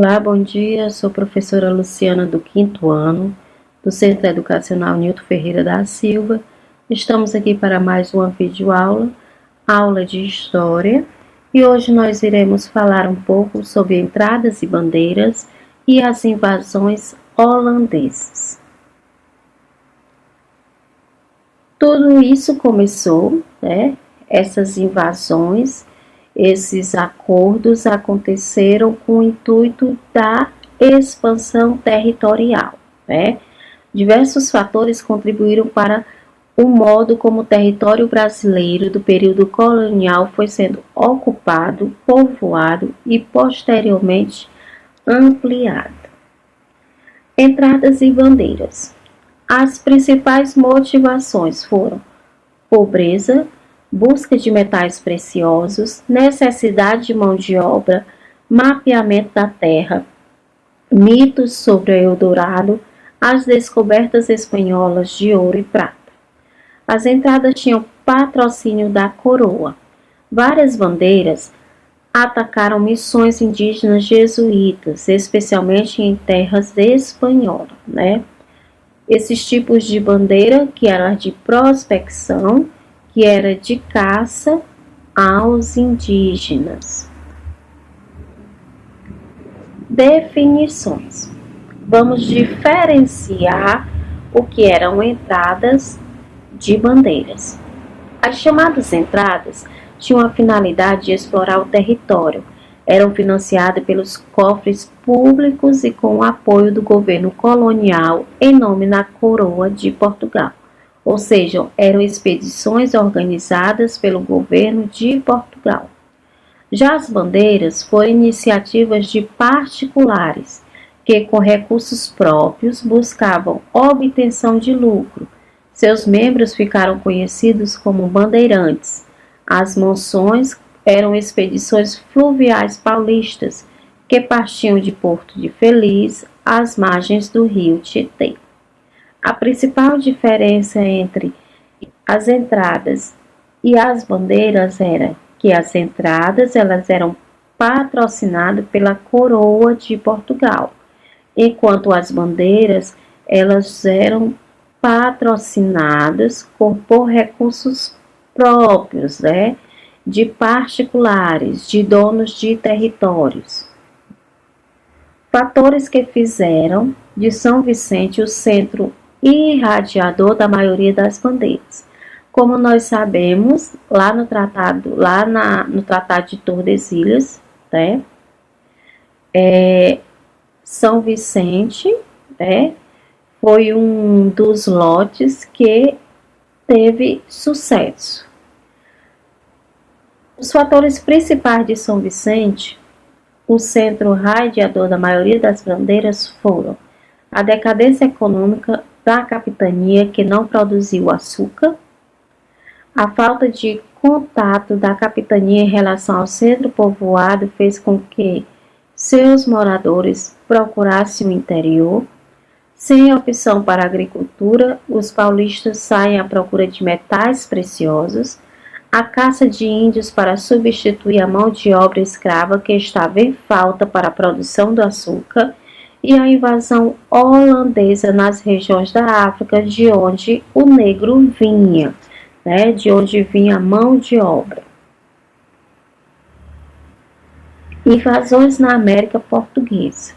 Olá, bom dia. Sou professora Luciana do quinto ano, do Centro Educacional Nilton Ferreira da Silva. Estamos aqui para mais uma videoaula, aula de História, e hoje nós iremos falar um pouco sobre entradas e bandeiras e as invasões holandesas. Tudo isso começou, essas invasões, esses acordos aconteceram com o intuito da expansão territorial. Diversos fatores contribuíram para o modo como o território brasileiro do período colonial foi sendo ocupado, povoado e posteriormente ampliado. Entradas e bandeiras. As principais motivações foram pobreza, busca de metais preciosos, necessidade de mão de obra, mapeamento da terra, mitos sobre o Eldorado, as descobertas espanholas de ouro e prata. As entradas tinham patrocínio da coroa. Várias bandeiras atacaram missões indígenas jesuítas, especialmente em terras espanholas, Esses tipos de bandeira, que era de prospecção, que era de caça aos indígenas. Definições. Vamos diferenciar o que eram entradas de bandeiras. As chamadas entradas tinham a finalidade de explorar o território. Eram financiadas pelos cofres públicos e com o apoio do governo colonial em nome da coroa de Portugal. Ou seja, eram expedições organizadas pelo governo de Portugal. Já as bandeiras foram iniciativas de particulares, que com recursos próprios buscavam obtenção de lucro. Seus membros ficaram conhecidos como bandeirantes. As monções eram expedições fluviais paulistas, que partiam de Porto de Feliz às margens do rio Tietê. A principal diferença entre as entradas e as bandeiras era que as entradas elas eram patrocinadas pela coroa de Portugal, enquanto as bandeiras elas eram patrocinadas por recursos próprios, de particulares, de donos de territórios. Fatores que fizeram de São Vicente o centro irradiador da maioria das bandeiras. Como nós sabemos, lá no Tratado de Tordesilhas, São Vicente, foi um dos lotes que teve sucesso. Os fatores principais de São Vicente, o centro radiador da maioria das bandeiras, foram a decadência econômica da capitania, que não produziu açúcar, a falta de contato da capitania em relação ao centro povoado fez com que seus moradores procurassem o interior. Sem opção para a agricultura, os paulistas saem à procura de metais preciosos, a caça de índios para substituir a mão de obra escrava que estava em falta para a produção do açúcar, e a invasão holandesa nas regiões da África, de onde o negro vinha, de onde vinha a mão de obra. Invasões na América Portuguesa.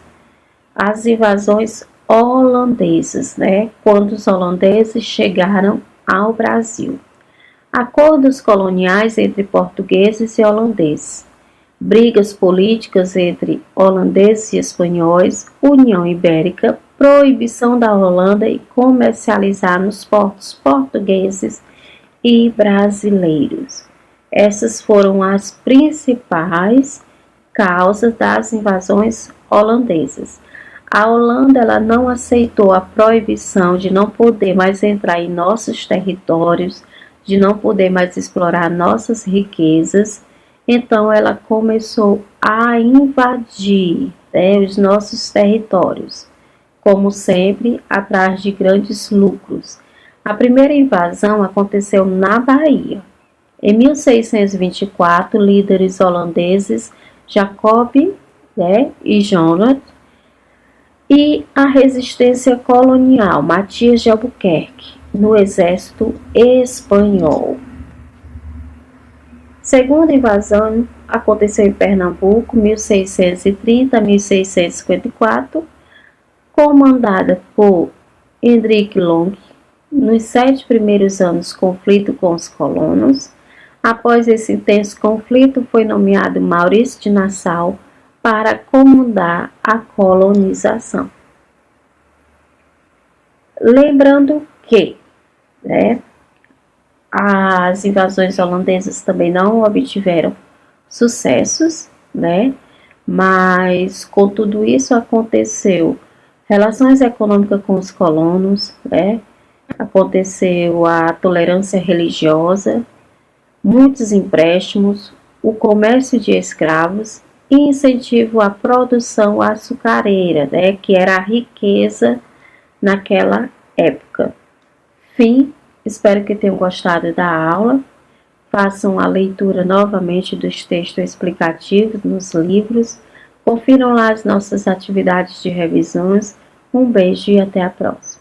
As invasões holandesas, quando os holandeses chegaram ao Brasil. Acordos coloniais entre portugueses e holandeses. Brigas políticas entre holandeses e espanhóis, União Ibérica, proibição da Holanda em comercializar nos portos portugueses e brasileiros. Essas foram as principais causas das invasões holandesas. A Holanda ela não aceitou a proibição de não poder mais entrar em nossos territórios, de não poder mais explorar nossas riquezas. Então, ela começou a invadir os nossos territórios, como sempre, atrás de grandes lucros. A primeira invasão aconteceu na Bahia. Em 1624, líderes holandeses Jacob né, e Jonathan, e a resistência colonial, Matias de Albuquerque, no exército espanhol. Segunda invasão aconteceu em Pernambuco, 1630 a 1654, comandada por Hendrik Long. Nos 7 primeiros anos, conflito com os colonos. Após esse intenso conflito, foi nomeado Maurício de Nassau para comandar a colonização. Lembrando que, né, as invasões holandesas também não obtiveram sucessos, né, mas com tudo isso aconteceu relações econômicas com os colonos, né, aconteceu a tolerância religiosa, muitos empréstimos, o comércio de escravos e incentivo à produção açucareira, né, que era a riqueza naquela época. Fim, espero que tenham gostado da aula. Façam a leitura novamente dos textos explicativos nos livros. Confiram lá as nossas atividades de revisões. Um beijo e até a próxima.